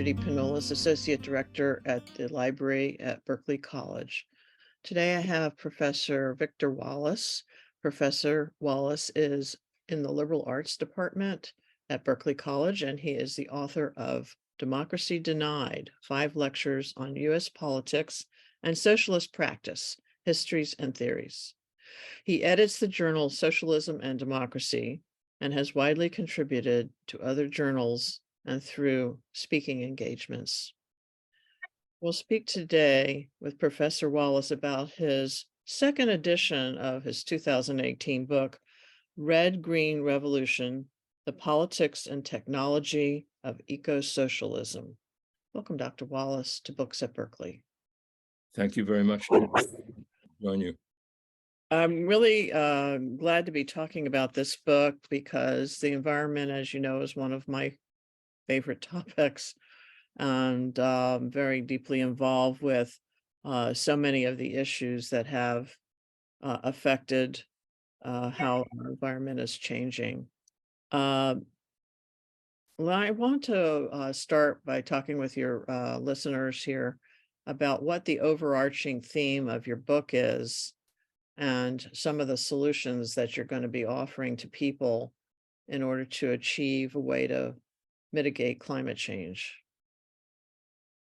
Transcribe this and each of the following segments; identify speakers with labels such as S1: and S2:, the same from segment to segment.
S1: Judy Pinnolis, Associate Director at the Library at Berklee College. Today I have Professor Victor Wallis. Professor Wallis is in the Liberal Arts Department at Berklee College, and he is the author of Democracy Denied, 5 lectures on U.S. politics and socialist practice, histories and theories. He edits the journal Socialism and Democracy and has widely contributed to other journals and through speaking engagements. We'll speak today with Professor Wallis about his second edition of his 2018 book, Red Green Revolution, The Politics and Technology of Ecosocialism. Welcome, Dr. Wallis, to Books at Berklee.
S2: Thank you very much, Judy. Join you.
S1: I'm really glad to be talking about this book because the environment, as you know, is one of my favorite topics, and very deeply involved with so many of the issues that have affected how our environment is changing. Well, I want to start by talking with your listeners here about what the overarching theme of your book is and some of the solutions that you're going to be offering to people in order to achieve a way to mitigate climate change.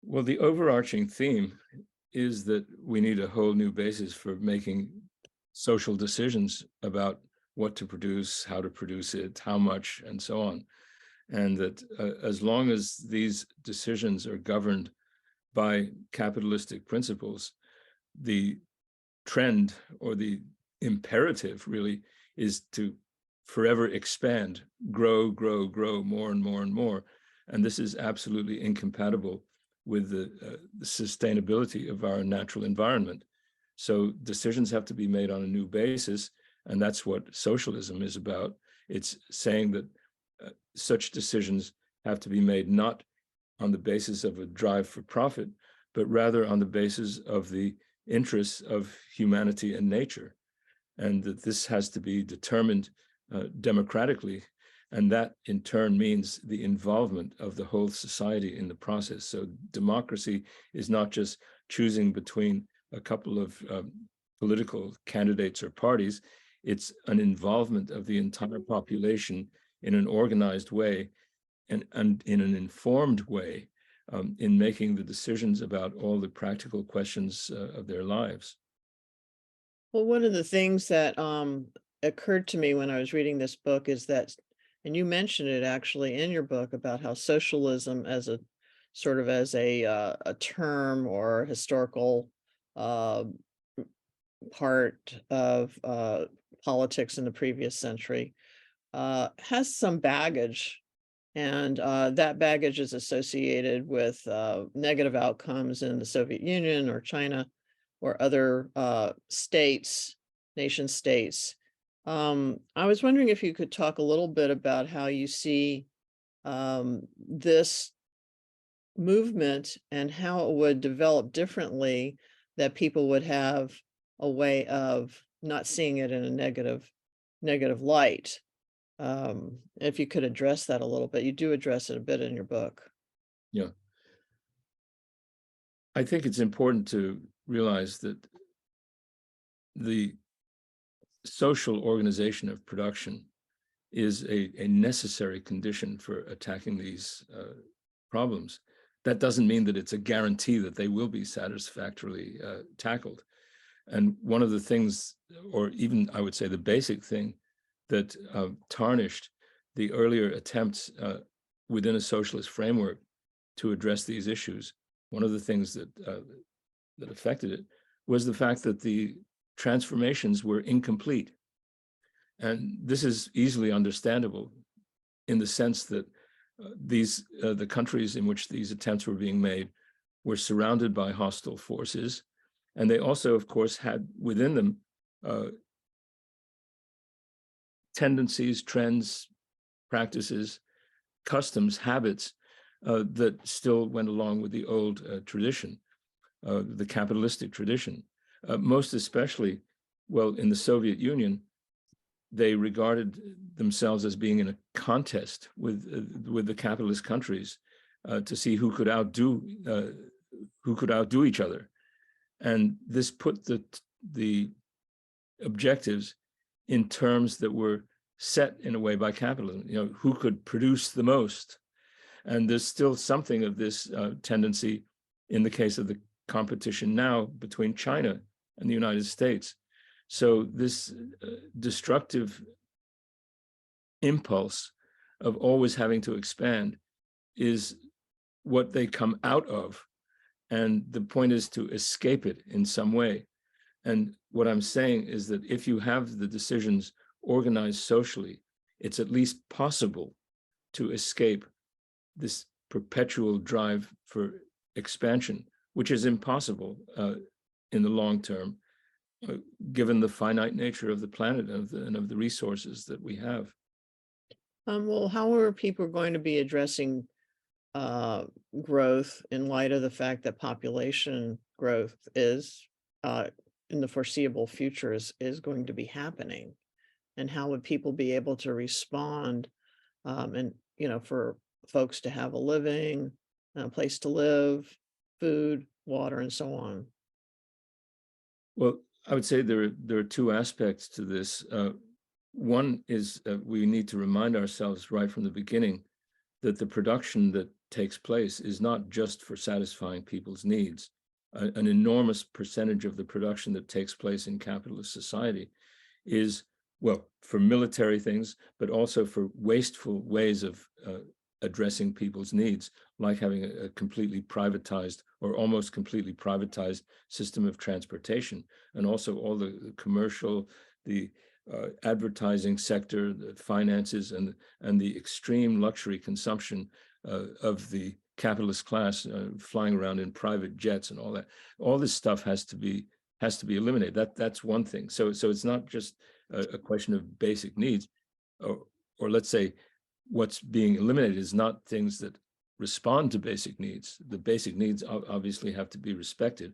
S2: Well, the overarching theme is that we need a whole new basis for making social decisions about what to produce, how to produce it, how much, and so on. And that as long as these decisions are governed by capitalistic principles, the trend or the imperative really is to forever expand, grow, more and more and more. And this is absolutely incompatible with the sustainability of our natural environment. So decisions have to be made on a new basis, and that's what socialism is about. It's saying that such decisions have to be made not on the basis of a drive for profit, but rather on the basis of the interests of humanity and nature, and that this has to be determined democratically, and that in turn means the involvement of the whole society in the process. So democracy is not just choosing between a couple of political candidates or parties, it's an involvement of the entire population in an organized way and in an informed way in making the decisions about all the practical questions of their lives.
S1: Well, one of the things that occurred to me when I was reading this book is that, and you mentioned it actually in your book, about how socialism as a sort of as a term or historical part of politics in the previous century has some baggage. And that baggage is associated with negative outcomes in the Soviet Union or China or other states, nation states. I was wondering if you could talk a little bit about how you see this movement and how it would develop differently, that people would have a way of not seeing it in a negative light. If you could address that a little bit. You do address it a bit in your book.
S2: Yeah. I think it's important to realize that the social organization of production is a necessary condition for attacking these problems. That doesn't mean that it's a guarantee that they will be satisfactorily tackled. And one of the things, or even I would say the basic thing, that tarnished the earlier attempts within a socialist framework to address these issues, one of the things that that affected it was the fact that the transformations were incomplete. And this is easily understandable in the sense that the countries in which these attempts were being made were surrounded by hostile forces. And they also, of course, had within them tendencies, trends, practices, customs, habits that still went along with the old tradition, the capitalistic tradition. Most especially, well, in the Soviet Union, they regarded themselves as being in a contest with the capitalist countries to see who could outdo each other. And this put the objectives in terms that were set in a way by capitalism, who could produce the most. And there's still something of this tendency in the case of the competition now between China and the United States. So this destructive impulse of always having to expand is what they come out of. And the point is to escape it in some way. And what I'm saying is that if you have the decisions organized socially, it's at least possible to escape this perpetual drive for expansion, which is impossible in the long term, given the finite nature of the planet and of the resources that we have.
S1: Well, how are people going to be addressing growth in light of the fact that population growth is in the foreseeable future is going to be happening? And how would people be able to respond and, for folks to have a living, a place to live, food, water, and so on?
S2: Well, I would say there are two aspects to this. One is we need to remind ourselves right from the beginning that the production that takes place is not just for satisfying people's needs. An enormous percentage of the production that takes place in capitalist society is, well, for military things, but also for wasteful ways of addressing people's needs, like having a completely privatized or almost completely privatized system of transportation, and also all the commercial, the advertising sector, the finances, and the extreme luxury consumption of the capitalist class, flying around in private jets and all that. All this stuff has to be eliminated. That's one thing. So it's not just a question of basic needs, or let's say what's being eliminated is not things that respond to basic needs. The basic needs obviously have to be respected,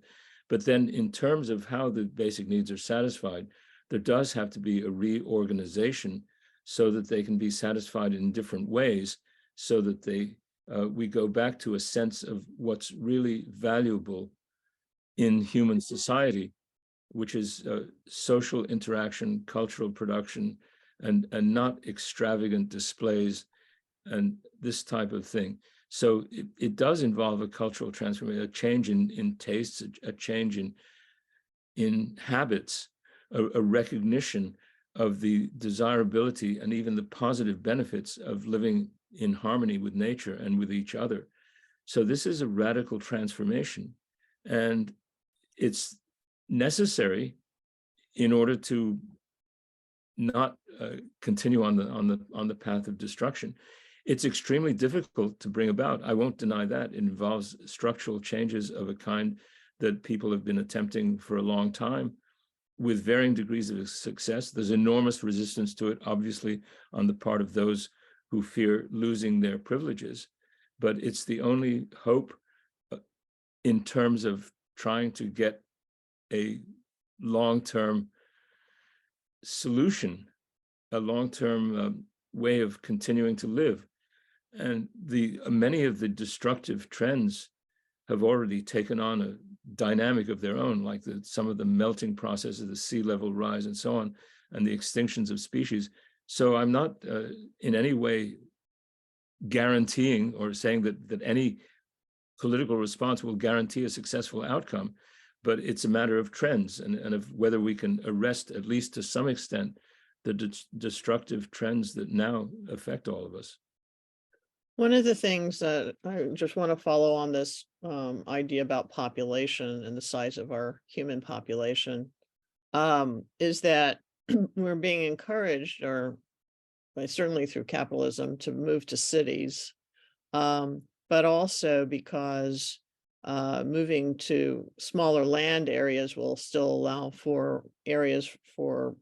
S2: but then in terms of how the basic needs are satisfied, there does have to be a reorganization so that they can be satisfied in different ways, so that we go back to a sense of what's really valuable in human society, which is social interaction, cultural production, and not extravagant displays and this type of thing. So it does involve a cultural transformation, a change in tastes, a change in habits, a recognition of the desirability and even the positive benefits of living in harmony with nature and with each other. So this is a radical transformation, and it's necessary in order to not continue on the path of destruction. It's extremely difficult to bring about. I won't deny that. It involves structural changes of a kind that people have been attempting for a long time with varying degrees of success. There's enormous resistance to it, obviously, on the part of those who fear losing their privileges. But it's the only hope in terms of trying to get a long-term solution, a long-term way of continuing to live. And many of the destructive trends have already taken on a dynamic of their own, like some of the melting processes, the sea level rise and so on, and the extinctions of species. So I'm not in any way guaranteeing or saying that any political response will guarantee a successful outcome, but it's a matter of trends and of whether we can arrest, at least to some extent, the destructive trends that now affect all of us.
S1: One of the things that I just want to follow on this idea about population and the size of our human population is that we're being encouraged, or certainly through capitalism, to move to cities, but also because moving to smaller land areas will still allow for areas for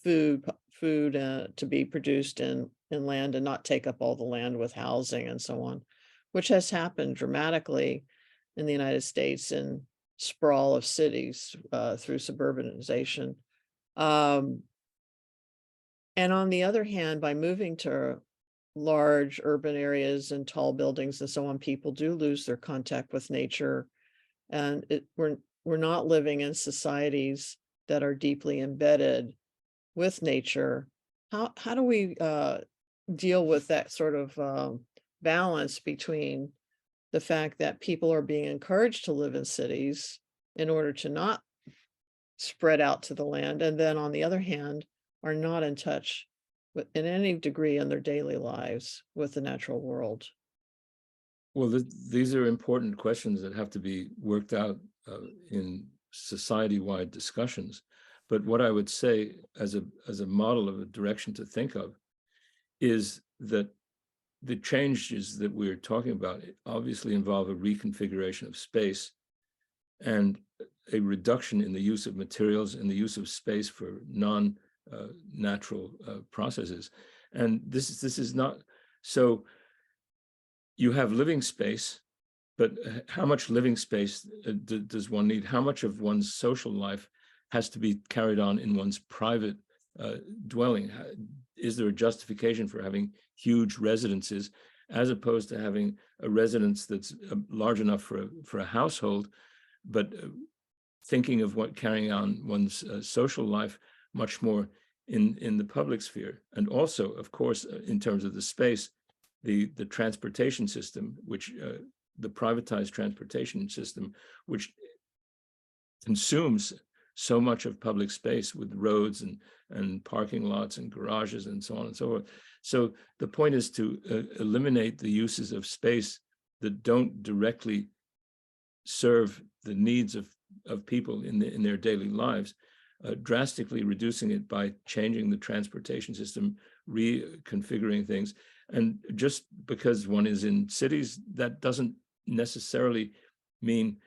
S1: food to be produced in land and not take up all the land with housing and so on, which has happened dramatically in the United States in sprawl of cities through suburbanization. And on the other hand, by moving to large urban areas and tall buildings and so on, people do lose their contact with nature, and we're not living in societies that are deeply embedded with nature. How do we deal with that sort of balance between the fact that people are being encouraged to live in cities in order to not spread out to the land, and then on the other hand, are not in touch with in any degree in their daily lives with the natural world?
S2: Well, these are important questions that have to be worked out in society-wide discussions. But what I would say as a model of a direction to think of is that the changes that we're talking about obviously involve a reconfiguration of space and a reduction in the use of materials and the use of space for non-natural processes. And this is not so. You have living space, but how much living space does one need? How much of one's social life has to be carried on in one's private dwelling? Is there a justification for having huge residences as opposed to having a residence that's large enough for a household, but thinking of what carrying on one's social life much more in the public sphere? And also, of course, in terms of the space, the transportation system, which the privatized transportation system, which consumes so much of public space with roads and parking lots and garages and so on and so forth. So the point is to eliminate the uses of space that don't directly serve the needs of people in their daily lives, drastically reducing it by changing the transportation system, reconfiguring things. And just because one is in cities, that doesn't necessarily mean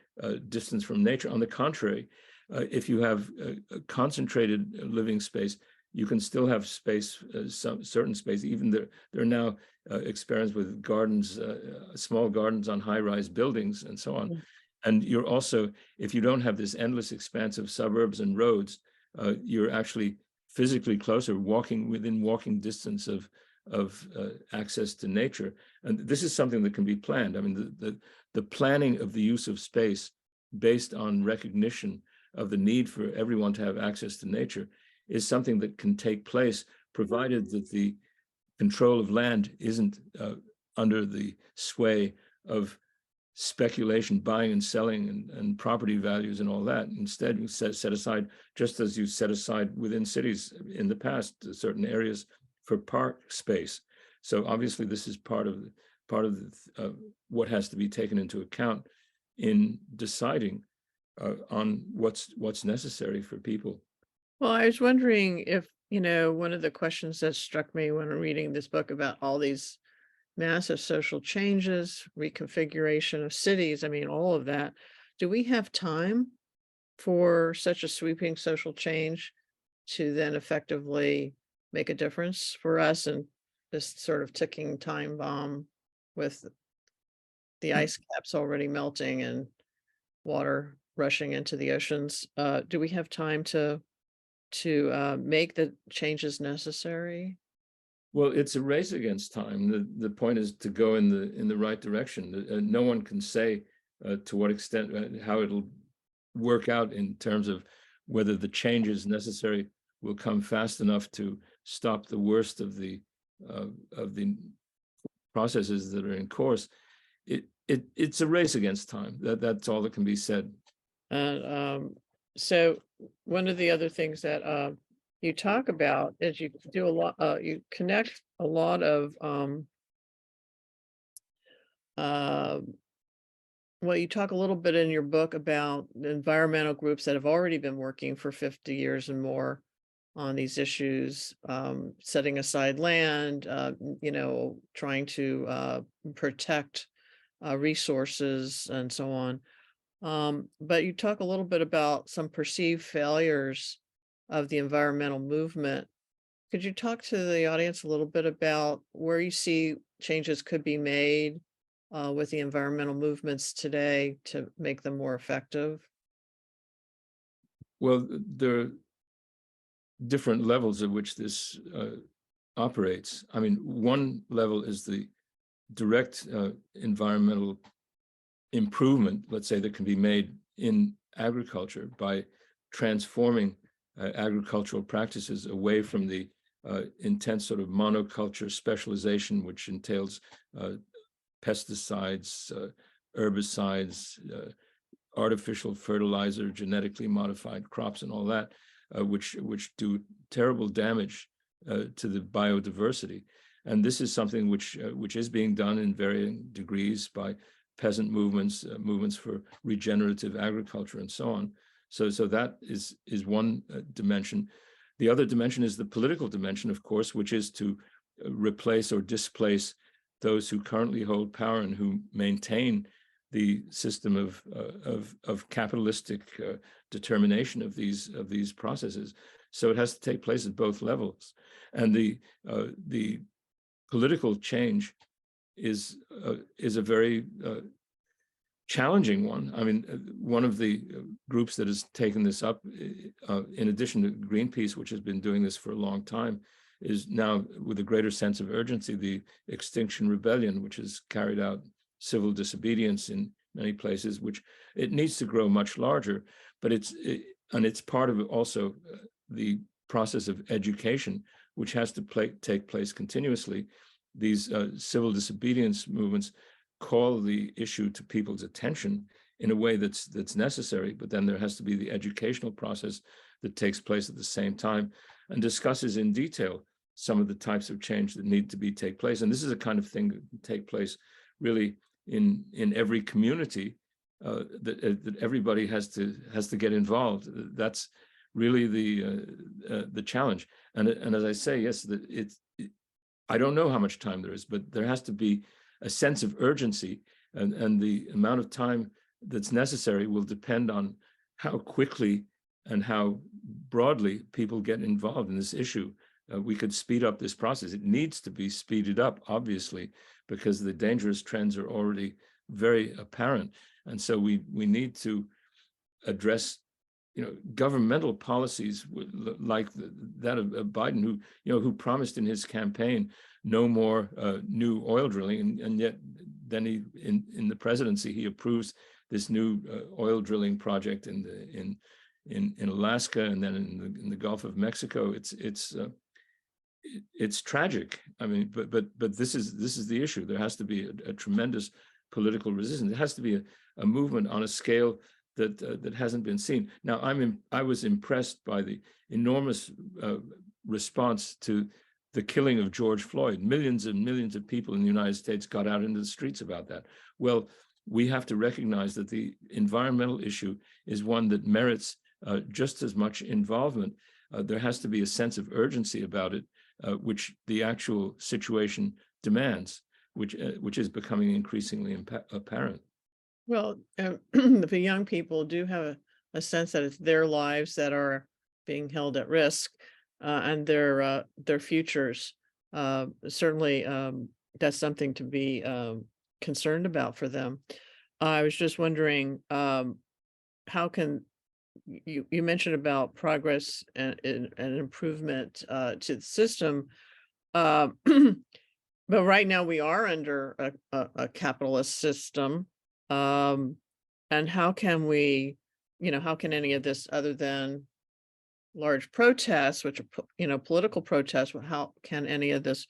S2: distance from nature. On the contrary, if you have a concentrated living space, you can still have space, some certain space. Even there are now experiments with gardens, small gardens on high-rise buildings, and so on.
S1: Mm.
S2: And you're also, if you don't have this endless expanse of suburbs and roads, you're actually physically closer, within walking distance of access to nature. And this is something that can be planned. I mean, the planning of the use of space based on recognition of the need for everyone to have access to nature is something that can take place, provided that the control of land isn't under the sway of speculation, buying and selling, and property values and all that. Instead, you set aside, just as you set aside within cities in the past, certain areas for park space. So obviously, this is part of what has to be taken into account in deciding on what's necessary for people.
S1: Well, I was wondering if, one of the questions that struck me when reading this book about all these massive social changes, reconfiguration of cities, I mean, all of that, do we have time for such a sweeping social change to then effectively make a difference for us and this sort of ticking time bomb with the ice caps already melting and water rushing into the oceans? Do we have time to make the changes necessary?
S2: Well, it's a race against time. The point is to go in the right direction. No one can say to what extent, how it'll work out in terms of whether the changes necessary will come fast enough to stop the worst of the processes that are in course. It's a race against time. That's all that can be said.
S1: And so one of the other things that you talk about is you do a lot, you connect a lot of uh, well, you talk a little bit in your book about the environmental groups that have already been working for 50 years and more on these issues, setting aside land, trying to protect resources and so on. But you talk a little bit about some perceived failures of the environmental movement. Could you talk to the audience a little bit about where you see changes could be made with the environmental movements today to make them more effective?
S2: Well, there are different levels at which this operates. I mean, one level is the direct environmental improvement, let's say, that can be made in agriculture by transforming agricultural practices away from the intense sort of monoculture specialization, which entails pesticides, herbicides, artificial fertilizer, genetically modified crops, and all that, which do terrible damage to the biodiversity. And this is something which is being done in varying degrees by peasant movements, movements for regenerative agriculture, and so on. So that is one dimension. The other dimension is the political dimension, of course, which is to replace or displace those who currently hold power and who maintain the system of capitalistic determination of these processes. So it has to take place at both levels, and the political change is a very challenging one. I mean, one of the groups that has taken this up, in addition to Greenpeace, which has been doing this for a long time, is now with a greater sense of urgency, the Extinction Rebellion, which has carried out civil disobedience in many places, which it needs to grow much larger, but it's part of also the process of education, which has to take place continuously. These civil disobedience movements call the issue to people's attention in a way that's necessary, but then there has to be the educational process that takes place at the same time and discusses in detail some of the types of change that need to take place. And this is a kind of thing that can take place really in every community, that everybody has to get involved. That's really the challenge. And as I say, yes, I don't know how much time there is, but there has to be a sense of urgency, and the amount of time that's necessary will depend on how quickly and how broadly people get involved in this issue. We could speed up this process. It needs to be speeded up, obviously, because the dangerous trends are already very apparent. And so we need to address, governmental policies like that of Biden, who promised in his campaign no more new oil drilling, and yet then in the presidency he approves this new oil drilling project in Alaska, and then in the Gulf of Mexico. It's tragic. I mean, but this is the issue. There has to be a tremendous political resistance. It has to be a movement on a scale that hasn't been seen. Now, I was impressed by the enormous response to the killing of George Floyd. Millions and millions of people in the United States got out into the streets about that. Well, we have to recognize that the environmental issue is one that merits just as much involvement. There has to be a sense of urgency about it, which the actual situation demands, which is becoming increasingly apparent.
S1: Well, the young people do have a sense that it's their lives that are being held at risk, and their futures. Certainly, that's something to be concerned about for them. I was just wondering, how can you mentioned about progress and improvement to the system, uh, but right now we are under a capitalist system. And how can how can any of this, other than large protests, which are, political protests, how can any of this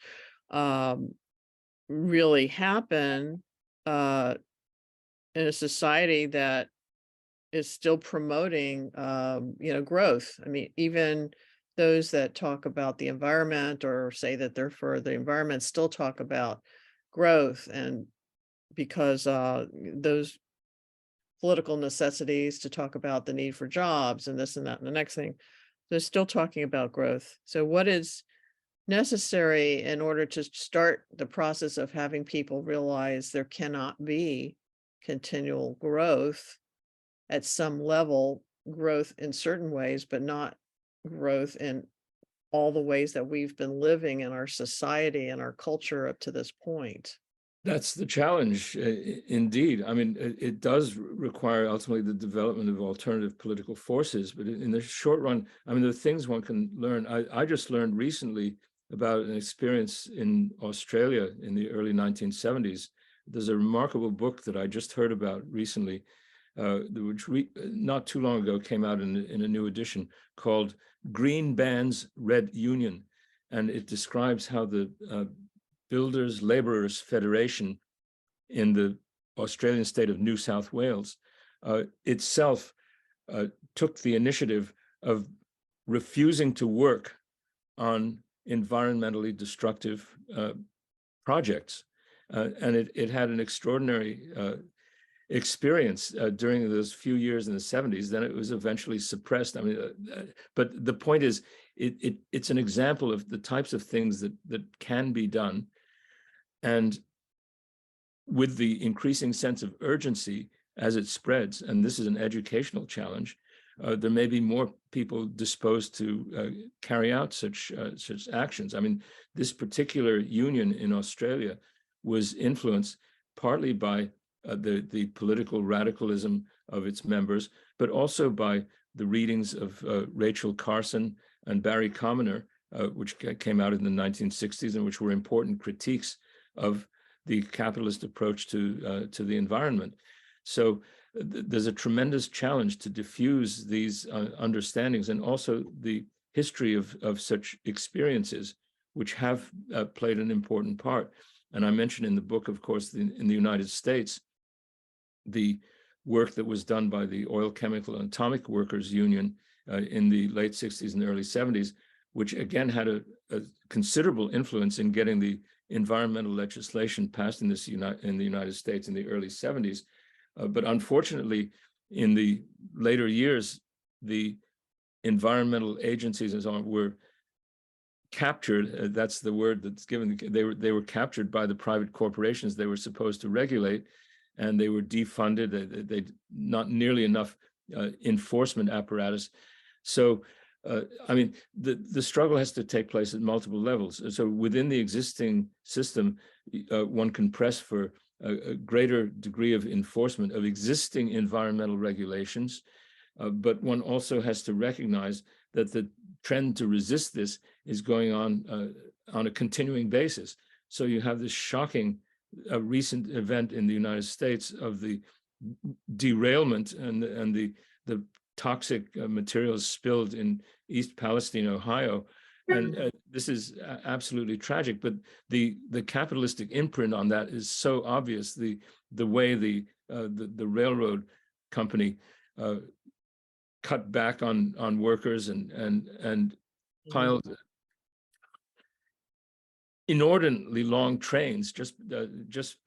S1: really happen in a society that is still promoting, growth? I mean, even those that talk about the environment or say that they're for the environment still talk about growth, and because those political necessities to talk about the need for jobs and this and that and the next thing, they're still talking about growth. So what is necessary in order to start the process of having people realize there cannot be continual growth at some level, growth in certain ways, but not growth in all the ways that we've been living in our society and our culture up to this point?
S2: That's the challenge, indeed. I mean, it does require ultimately the development of alternative political forces, but in the short run, I mean, there are things one can learn. I just learned recently about an experience in Australia in the early 1970s. There's a remarkable book that I just heard about recently, which not too long ago came out in a new edition, called Green Bands, Red Union. And it describes how the Builders Labourers Federation in the Australian state of New South Wales itself took the initiative of refusing to work on environmentally destructive projects. And it had an extraordinary experience during those few years in the 70s. Then it was eventually suppressed. I mean, but the point is, it's an example of the types of things that can be done. And with the increasing sense of urgency as it spreads, and this is an educational challenge, there may be more people disposed to carry out such actions. I mean, this particular union in Australia was influenced partly by the political radicalism of its members, but also by the readings of Rachel Carson and Barry Commoner, which came out in the 1960s and which were important critiques of the capitalist approach to the environment. So there's a tremendous challenge to diffuse these understandings, and also the history of such experiences, which have played an important part. And I mentioned in the book, of course, in the United States, the work that was done by the Oil, Chemical, and Atomic Workers Union in the late 60s and early 70s, which again had a considerable influence in getting the environmental legislation passed in the United States in the early 70s. But unfortunately, in the later years, the environmental agencies and so on were captured. That's the word that's given. They were captured by the private corporations they were supposed to regulate, and they were defunded. They not nearly enough enforcement apparatus. So, I mean, the struggle has to take place at multiple levels. So within the existing system, one can press for a greater degree of enforcement of existing environmental regulations, but one also has to recognize that the trend to resist this is going on a continuing basis. So you have this shocking recent event in the United States of the derailment and the toxic materials spilled in East Palestine, Ohio. And this is absolutely tragic, but the capitalistic imprint on that is so obvious. The way the railroad company cut back on workers and piled inordinately long trains just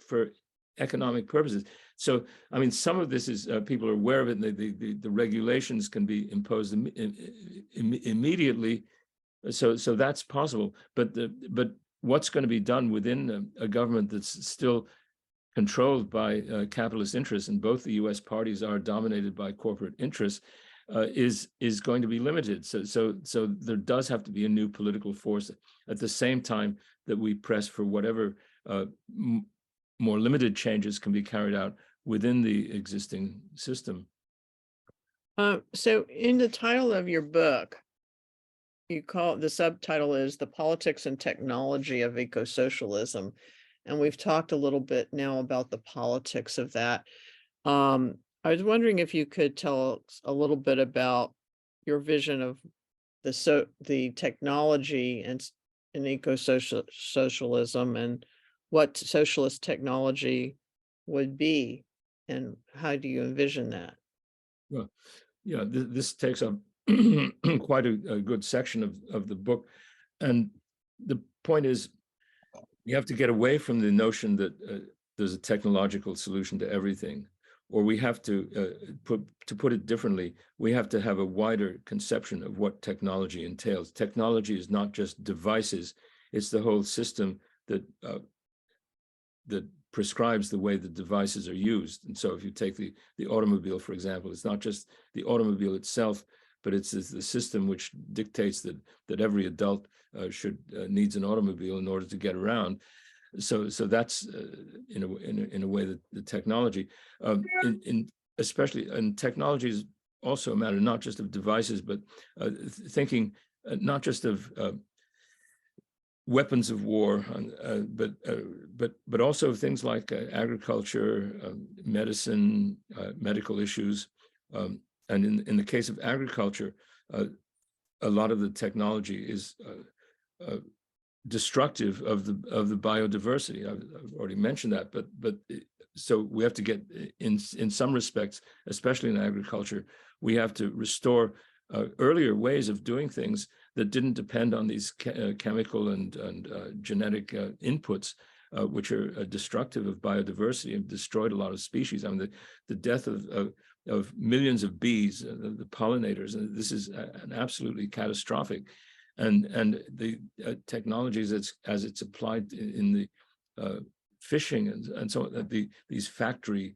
S2: for economic purposes. So, I mean, some of this is people are aware of it, and the regulations can be imposed immediately. So that's possible, but what's going to be done within a government that's still controlled by capitalist interests, and both the U.S. parties are dominated by corporate interests, is going to be limited. So there does have to be a new political force at the same time that we press for whatever more limited changes can be carried out within the existing system.
S1: So in the title of your book, the subtitle is The Politics and Technology of Ecosocialism. And we've talked a little bit now about the politics of that. I was wondering if you could tell us a little bit about your vision of the technology and ecosocialism, and what socialist technology would be, and how do you envision that?
S2: Well, yeah, this takes up quite a good section of the book. And the point is, you have to get away from the notion that there's a technological solution to everything, or we have to put it differently, we have to have a wider conception of what technology entails. Technology is not just devices, it's the whole system that prescribes the way the devices are used. And so if you take the automobile, for example, it's not just the automobile itself, but it's the system which dictates that every adult needs an automobile in order to get around. So that's in a way that the technology, especially, and technology is also a matter not just of devices, but thinking not just of weapons of war, but also things like agriculture, medicine, medical issues, and in the case of agriculture, a lot of the technology is destructive of the biodiversity. I've already mentioned that, but so we have to get in some respects, especially in agriculture, we have to restore earlier ways of doing things that didn't depend on these chemical and genetic inputs, which are destructive of biodiversity and destroyed a lot of species. I mean, the death of millions of bees, the pollinators, and this is an absolutely catastrophic. And the technologies as it's applied in the fishing and so on, these factory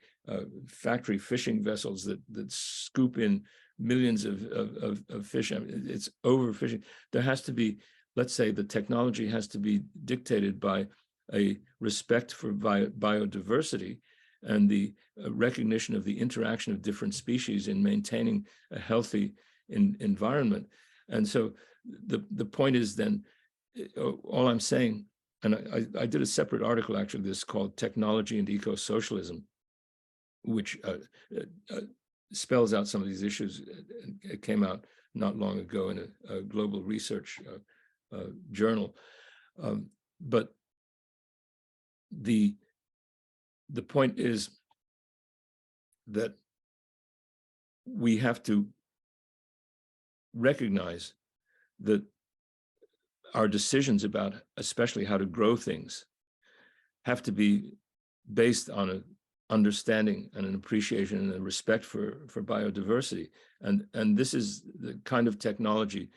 S2: fishing vessels that scoop in millions of fish. I mean, it's overfishing. There has to be, let's say, the technology has to be dictated by a respect for biodiversity and the recognition of the interaction of different species in maintaining a healthy environment. And so the point is then, all I'm saying, and I did a separate article actually, this called Technology and Ecosocialism, which spells out some of these issues. It came out not long ago in a global research journal. But the point is that we have to recognize that our decisions about especially how to grow things have to be based on an understanding and an appreciation and a respect for biodiversity. And this is the kind of technology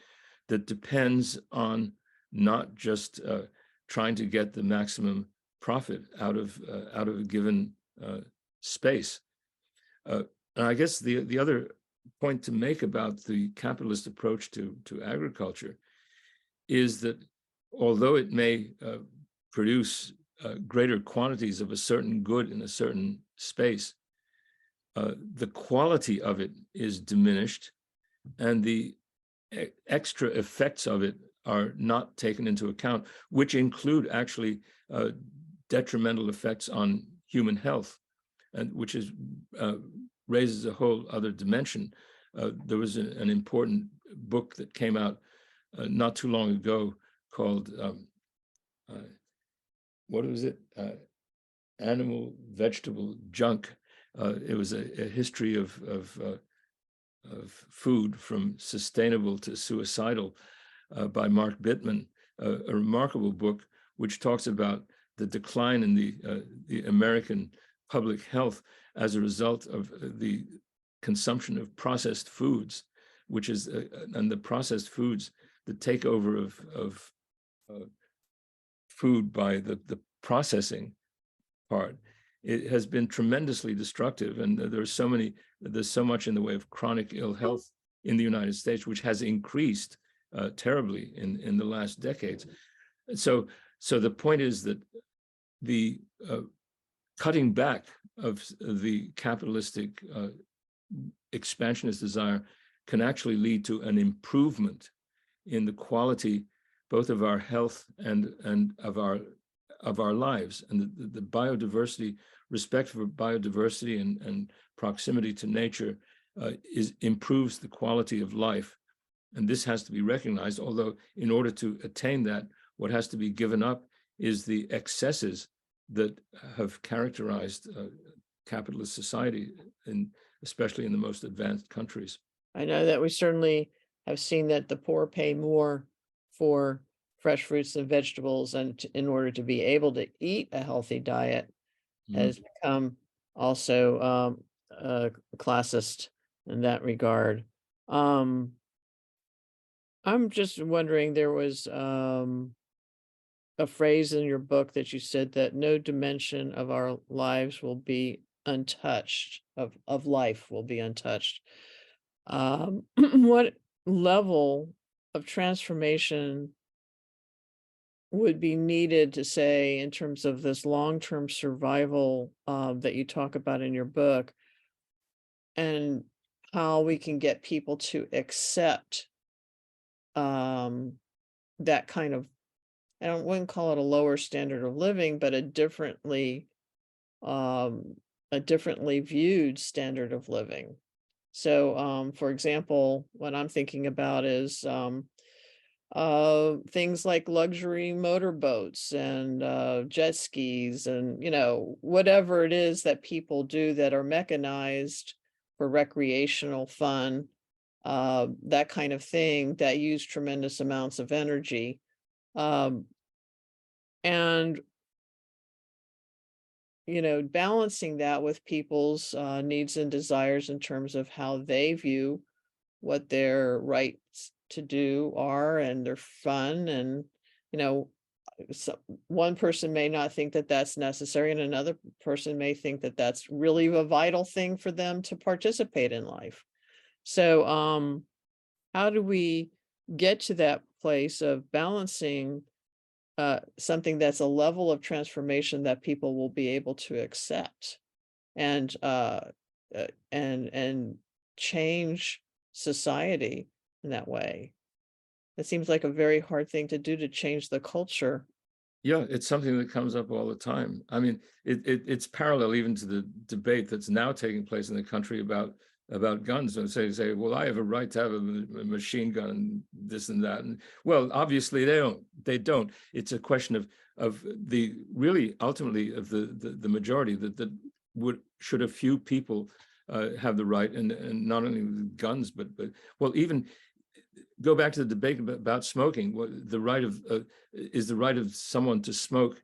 S2: that depends on not just trying to get the maximum profit out of a given space. And I guess the other point to make about the capitalist approach to agriculture is that although it may produce greater quantities of a certain good in a certain space, the quality of it is diminished, and the extra effects of it are not taken into account, which include actually detrimental effects on human health, and which is raises a whole other dimension. There was an important book that came out not too long ago called what was it? Animal Vegetable Junk. It was a history of food from sustainable to suicidal by Mark Bittman, a remarkable book which talks about the decline in the American public health as a result of the consumption of processed foods, which is and the processed foods, the takeover of food by the processing part. It has been tremendously destructive, and there's so much in the way of chronic ill health in the United States, which has increased terribly in the last decades. So the point is that the cutting back of the capitalistic expansionist desire can actually lead to an improvement in the quality both of our health and of our lives, and the biodiversity, respect for biodiversity and proximity to nature improves the quality of life. And this has to be recognized, although in order to attain that, what has to be given up is the excesses that have characterized capitalist society, especially in the most advanced countries.
S1: I know that we certainly have seen that the poor pay more for fresh fruits and vegetables, and in order to be able to eat a healthy diet has become also classist in that regard. I'm just wondering, there was a phrase in your book that you said that no dimension of our lives will be untouched, of life will be untouched. What level of transformation would be needed to say in terms of this long-term survival that you talk about in your book, and how we can get people to accept that kind of I wouldn't call it a lower standard of living, but um, a differently viewed standard of living. So, for example, what I'm thinking about is things like luxury motorboats and jet skis and, whatever it is that people do that are mechanized for recreational fun, that kind of thing that use tremendous amounts of energy. Um, and balancing that with people's needs and desires in terms of how they view what their rights to do are and their fun. And you know so one person may not think that that's necessary, and another person may think that that's really a vital thing for them to participate in life. So how do we get to that place of balancing something that's a level of transformation that people will be able to accept and and change society in that way? It seems like a very hard thing to do, to change the culture.
S2: Yeah, it's something that comes up all the time. I mean, it's parallel even to the debate that's now taking place in the country about guns. And say, well, I have a right to have a machine gun and this and that. And well, obviously they don't. They don't. It's a question of the really ultimately of the majority that should a few people have the right, and not only with guns, but well, even go back to the debate about smoking. What the right of is the right of someone to smoke?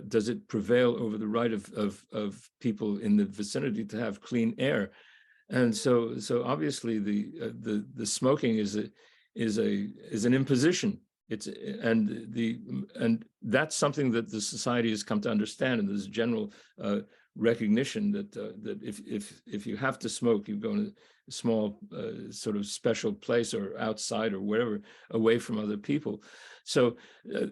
S2: Does it prevail over the right of people in the vicinity to have clean air? And so obviously the smoking is an imposition. It's and that's something that the society has come to understand, and there's general recognition that if you have to smoke, you go in a small sort of special place or outside or wherever, away from other people. So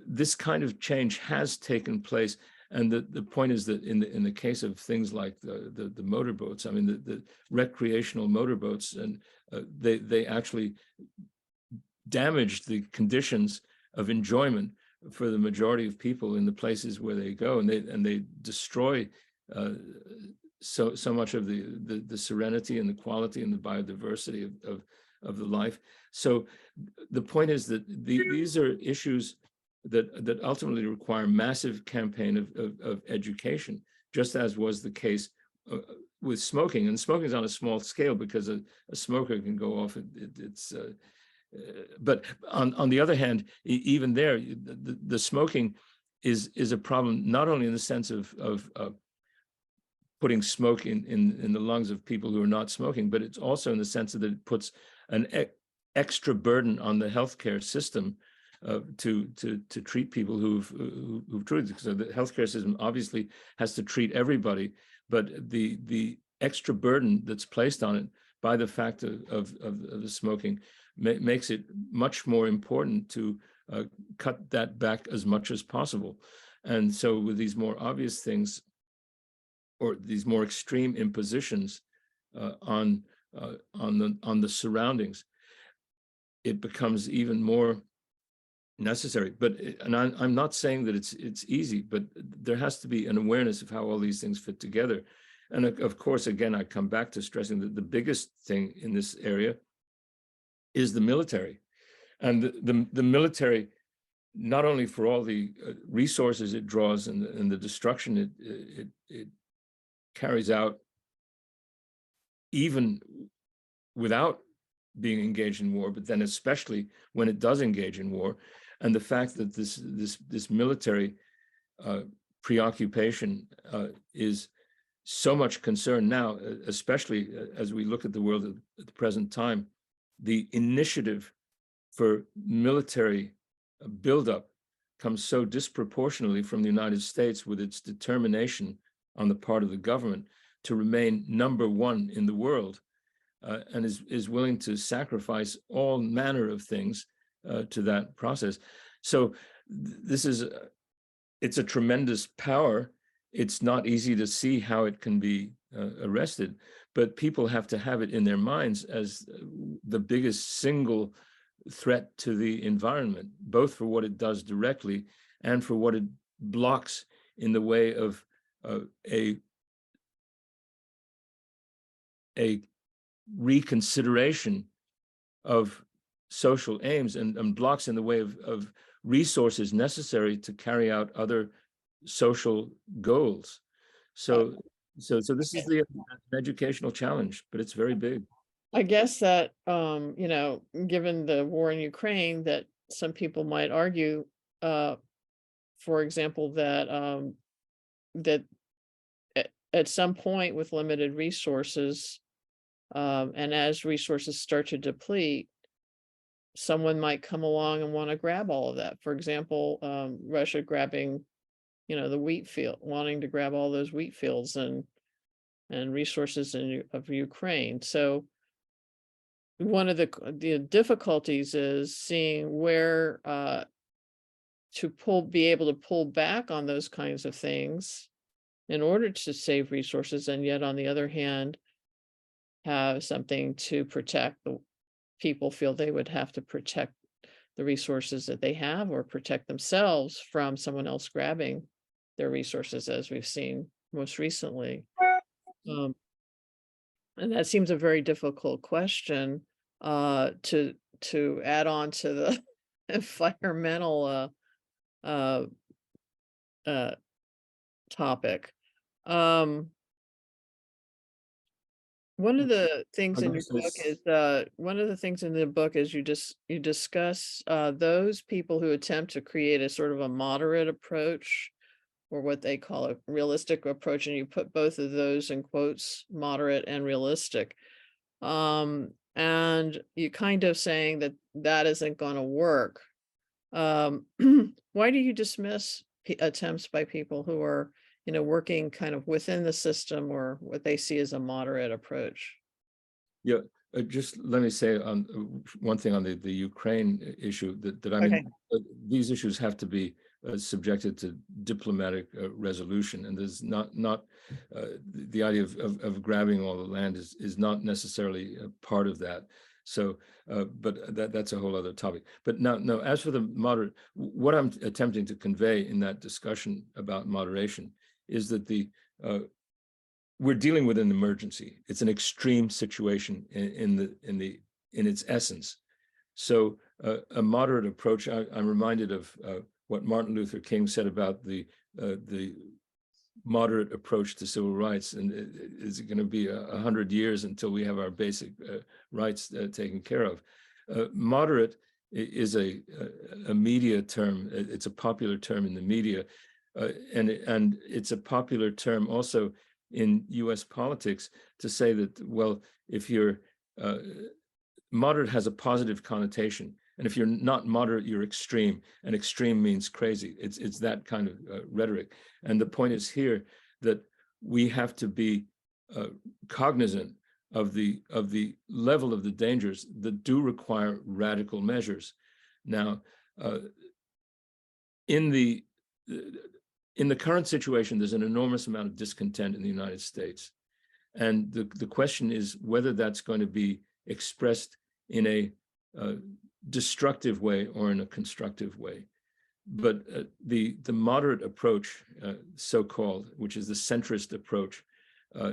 S2: this kind of change has taken place. And the point is that in the case of things like the motorboats, I mean the recreational motorboats, and they actually damaged the conditions of enjoyment for the majority of people in the places where they go, and they destroy uh, so much of the serenity and the quality and the biodiversity of the life. So the point is that these are issues that ultimately require massive campaign of education, just as was the case with smoking. And smoking is on a small scale because a smoker can go off. But on the other hand, even there, the smoking is a problem, not only in the sense of putting smoke in the lungs of people who are not smoking, but it's also in the sense that it puts an extra burden on the healthcare system to treat people who've truly. So the healthcare system obviously has to treat everybody, but the extra burden that's placed on it by the fact of the smoking makes it much more important to cut that back as much as possible. And so with these more obvious things, or these more extreme impositions on the surroundings, it becomes even more necessary. But and I'm not saying that it's easy, but there has to be an awareness of how all these things fit together. And of course, again, I come back to stressing that the biggest thing in this area is the military, and the military, not only for all the resources it draws and the destruction it carries out, even without being engaged in war, but then especially when it does engage in war, and the fact that this military preoccupation is so much concern now, especially as we look at the world at the present time. The initiative for military buildup comes so disproportionately from the United States, with its determination on the part of the government to remain number one in the world, and is willing to sacrifice all manner of things to that process. So it's a tremendous power. It's not easy to see how it can be arrested, but people have to have it in their minds as the biggest single threat to the environment, both for what it does directly and for what it blocks in the way of a reconsideration of social aims, and blocks in the way of resources necessary to carry out other social goals.
S1: Uh,
S2: So this is an educational challenge, but it's very big.
S1: I guess that, given the war in Ukraine, that some people might argue, uh, for example, that at some point with limited resources, and as resources start to deplete, someone might come along and want to grab all of that. For example, Russia grabbing, the wheat field, wanting to grab all those wheat fields and resources of Ukraine. So one of the difficulties is seeing where be able to pull back on those kinds of things in order to save resources, and yet on the other hand have something to protect. The people feel they would have to protect the resources that they have, or protect themselves from someone else grabbing their resources, as we've seen most recently. Um, and that seems a very difficult question to add on to the environmental uh, uh, topic. Um, One of the things in your book is, one of the things in the book is you discuss, those people who attempt to create a sort of a moderate approach, or what they call a realistic approach, and you put both of those in quotes, moderate and realistic. And you kind of saying that that isn't gonna work. Um, why do you dismiss attempts by people who are, working kind of within the system, or what they see as a moderate approach?
S2: Yeah, just let me say on one thing on the Ukraine issue, that I
S1: Okay.
S2: mean, these issues have to be subjected to diplomatic resolution, and there's not the idea of grabbing all the land is not necessarily a part of that. So, but that's a whole other topic. But now, no, as for the moderate, what I'm attempting to convey in that discussion about moderation is that we're dealing with an emergency. It's an extreme situation in its essence. So a moderate approach. I'm reminded of what Martin Luther King said about the moderate approach to civil rights, and is it going to be 100 years until we have our basic rights taken care of? Moderate is a media term. It's a popular term in the media, and it's a popular term also in U.S. politics, to say that, well, if you're moderate has a positive connotation, and if you're not moderate, you're extreme, and extreme means crazy. It's that kind of rhetoric. And the point is here that we have to be cognizant of the level of the dangers that do require radical measures. Now, in the current situation, there's an enormous amount of discontent in the United States. And the question is whether that's going to be expressed in a destructive way or in a constructive way. But the moderate approach, so-called, which is the centrist approach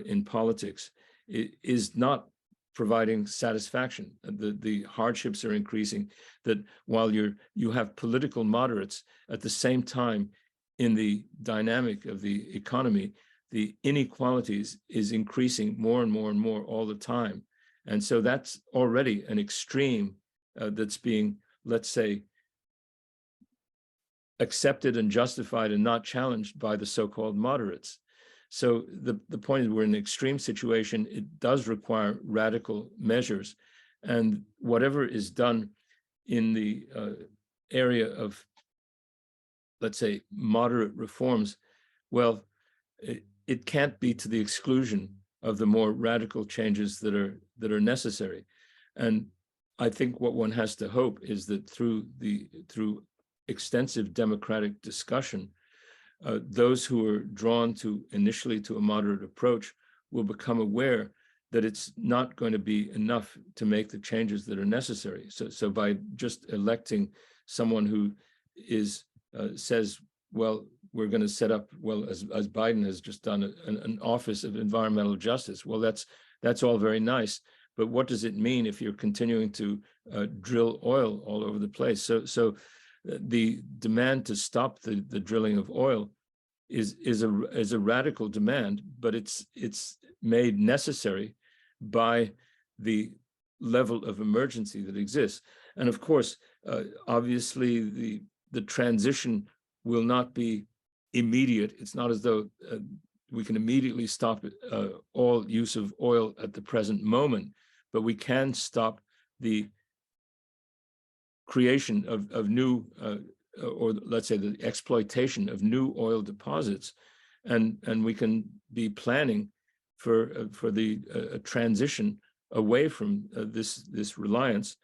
S2: in politics, is not providing satisfaction. The hardships are increasing. That while you have political moderates, at the same time, in the dynamic of the economy, the inequalities is increasing more and more and more all the time. And so that's already an extreme that's being, let's say, accepted and justified and not challenged by the so-called moderates. So the point is, we're in an extreme situation. It does require radical measures. And whatever is done in the area of, let's say, moderate reforms, well, it can't be to the exclusion of the more radical changes that are necessary. And I think what one has to hope is that through extensive democratic discussion, those who are drawn initially to a moderate approach will become aware that it's not going to be enough to make the changes that are necessary. So by just electing someone who is says, well, we're going to set up, well, as Biden has just done, an Office of Environmental Justice. Well, that's all very nice, but what does it mean if you're continuing to drill oil all over the place? So the demand to stop the drilling of oil is a radical demand, but it's made necessary by the level of emergency that exists. And of course, obviously, the transition will not be immediate. It's not as though we can immediately stop all use of oil at the present moment, but we can stop the creation of new, or let's say the exploitation of new oil deposits, and we can be planning for the transition away from this reliance,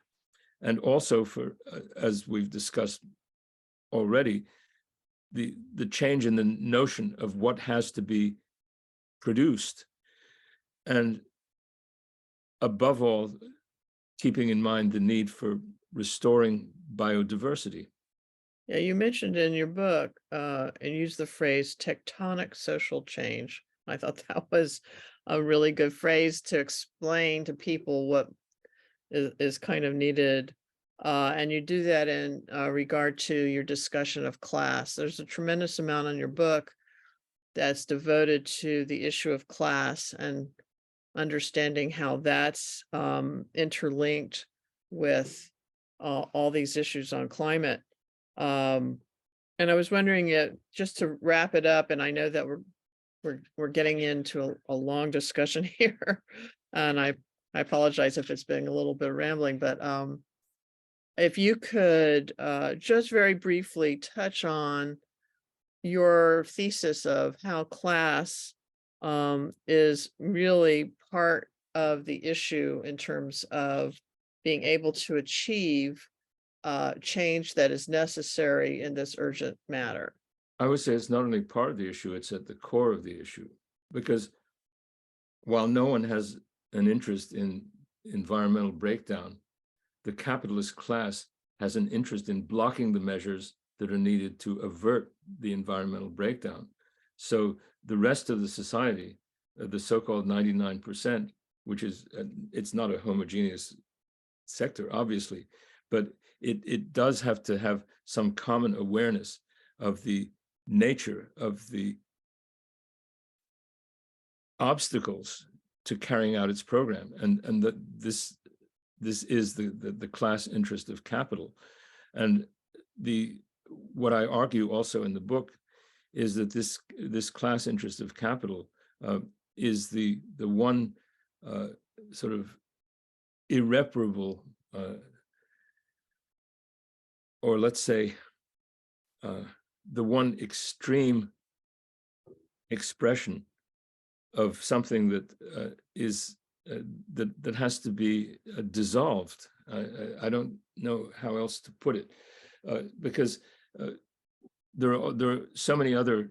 S2: and also for, as we've discussed already, the change in the notion of what has to be produced, and above all, keeping in mind the need for restoring biodiversity.
S1: Yeah, you mentioned in your book, and used the phrase tectonic social change. I thought that was a really good phrase to explain to people what is kind of needed. And you do that in regard to your discussion of class. There's a tremendous amount in your book that's devoted to the issue of class and understanding how that's interlinked with all these issues on climate. Um, and I was wondering, just to wrap it up, and I know that we're getting into a long discussion here, and I apologize if it's been a little bit rambling, but if you could just very briefly touch on your thesis of how class is really part of the issue in terms of being able to achieve change that is necessary in this urgent matter.
S2: I would say it's not only part of the issue, it's at the core of the issue, because while no one has an interest in environmental breakdown, the capitalist class has an interest in blocking the measures that are needed to avert the environmental breakdown. So the rest of the society, the so-called 99%, which is, it's not a homogeneous sector, obviously, but it does have to have some common awareness of the nature of the obstacles to carrying out its program, and that this is the class interest of capital. And what I argue also in the book is that this class interest of capital is the one sort of irreparable, or let's say the one extreme expression of something that is that has to be dissolved. I don't know how else to put it, because there are so many other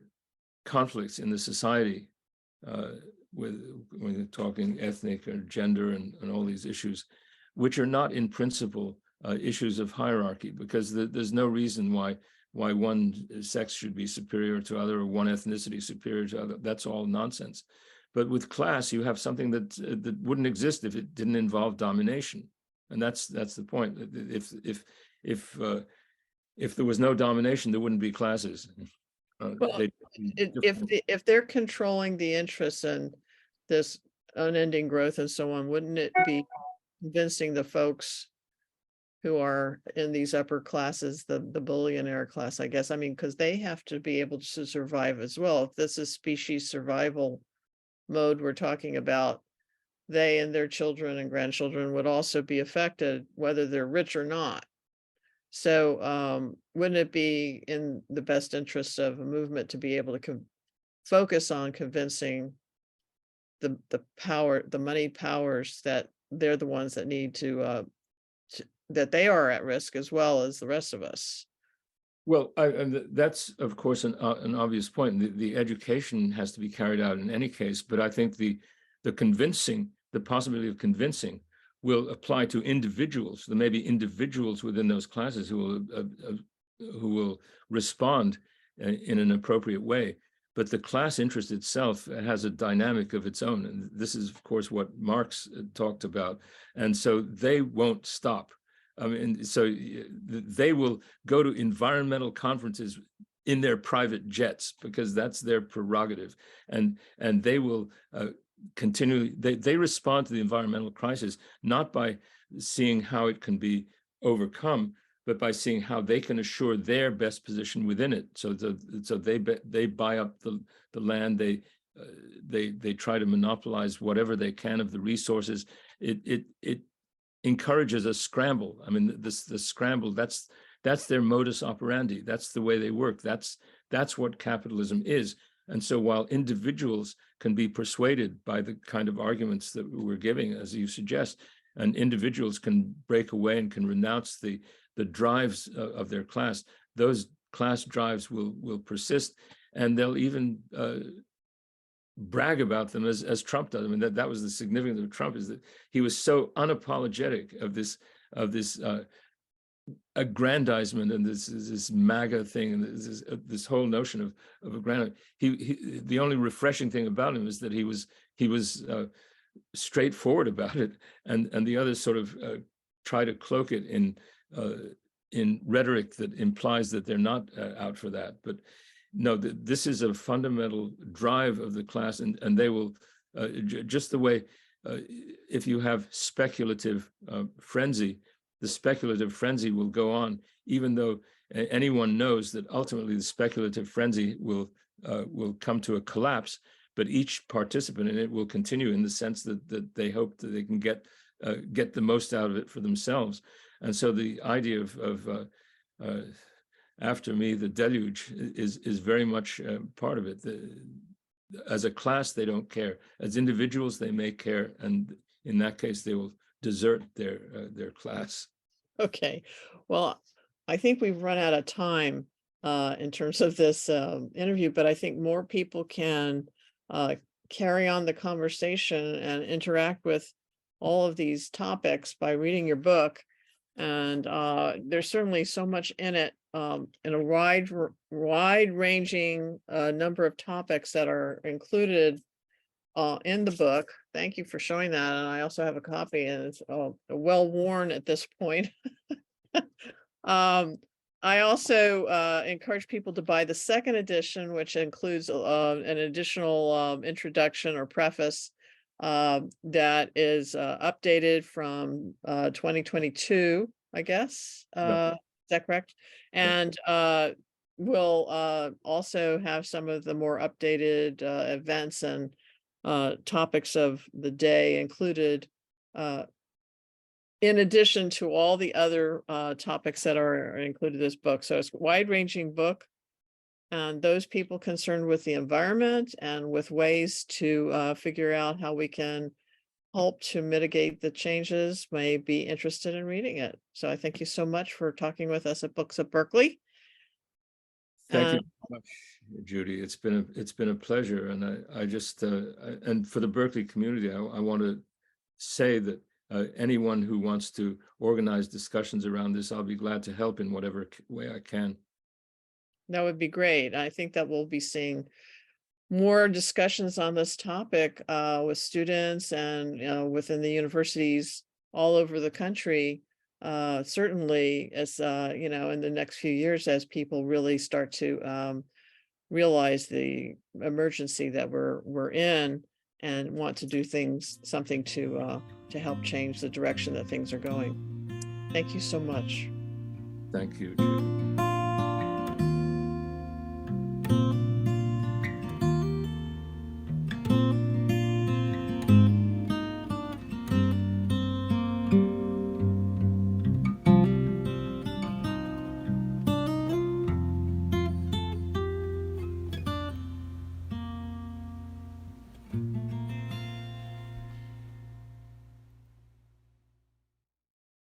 S2: conflicts in the society, when you're talking ethnic or gender and all these issues, which are not in principle issues of hierarchy, because there's no reason why one sex should be superior to other, or one ethnicity superior to other. That's all nonsense. But with class, you have something that wouldn't exist if it didn't involve domination, and that's the point. If there was no domination, there wouldn't be classes.
S1: Well, if they're controlling the interests and this unending growth and so on, wouldn't it be convincing the folks who are in these upper classes, the billionaire class, I guess? I mean, because they have to be able to survive as well. If this is species survival mode we're talking about, they and their children and grandchildren would also be affected, whether they're rich or not. So wouldn't it be in the best interest of a movement to be able to focus on convincing the money powers that they're the ones that need to that they are at risk as well as the rest of us?
S2: Well, and that's of course an obvious point. The education has to be carried out in any case, but I think the possibility of convincing will apply to individuals. There may be individuals within those classes who will respond in an appropriate way. But the class interest itself has a dynamic of its own. And this is, of course, what Marx talked about. And so they won't stop. I mean, so they will go to environmental conferences in their private jets because that's their prerogative. And they will continually, they respond to the environmental crisis, not by seeing how it can be overcome, but by seeing how they can assure their best position within it. So they buy up the land, they try to monopolize whatever they can of the resources. It encourages a scramble. I mean, the scramble, that's their modus operandi. That's the way they work. That's what capitalism is. And so while individuals can be persuaded by the kind of arguments that we're giving, as you suggest, and individuals can break away and can renounce the drives of their class, those class drives will persist, and they'll even brag about them as Trump does. I mean, that was the significance of Trump, is that he was so unapologetic of this aggrandizement and this MAGA thing and this whole notion of aggrandizement. The only refreshing thing about him is that he was straightforward about it, and the others sort of try to cloak it in rhetoric that implies that they're not out for that. But no, this is a fundamental drive of the class, and they will just the way if you have speculative frenzy, the speculative frenzy will go on, even though anyone knows that ultimately the speculative frenzy will come to a collapse. But each participant in it will continue in the sense that they hope that they can get the most out of it for themselves. And so the idea of after me, the deluge is very much part of it. As a class, they don't care. As individuals, they may care. And in that case, they will desert their class.
S1: Okay. Well, I think we've run out of time in terms of this interview, but I think more people can carry on the conversation and interact with all of these topics by reading your book. And there's certainly so much in it, in a wide-ranging number of topics that are included in the book. Thank you for showing that. And I also have a copy, and it's well worn at this point. I also encourage people to buy the second edition, which includes an additional introduction or preface that is updated from 2022, I guess. Is that correct? And we'll also have some of the more updated events and topics of the day included, in addition to all the other topics that are included in this book. So it's a wide-ranging book, and those people concerned with the environment and with ways to figure out how we can help to mitigate the changes may be interested in reading it. So I thank you so much for talking with us at Books at Berklee.
S2: Thank you so much, Judy. It's been a pleasure, and I just and for the Berklee community, I want to say that anyone who wants to organize discussions around this, I'll be glad to help in whatever way I can.
S1: That would be great. I think that we'll be seeing more discussions on this topic with students and within the universities all over the country. Certainly, as in the next few years, as people really start to realize the emergency that we're in and want to do something to help change the direction that things are going. Thank you so much.
S2: Thank you, Judy.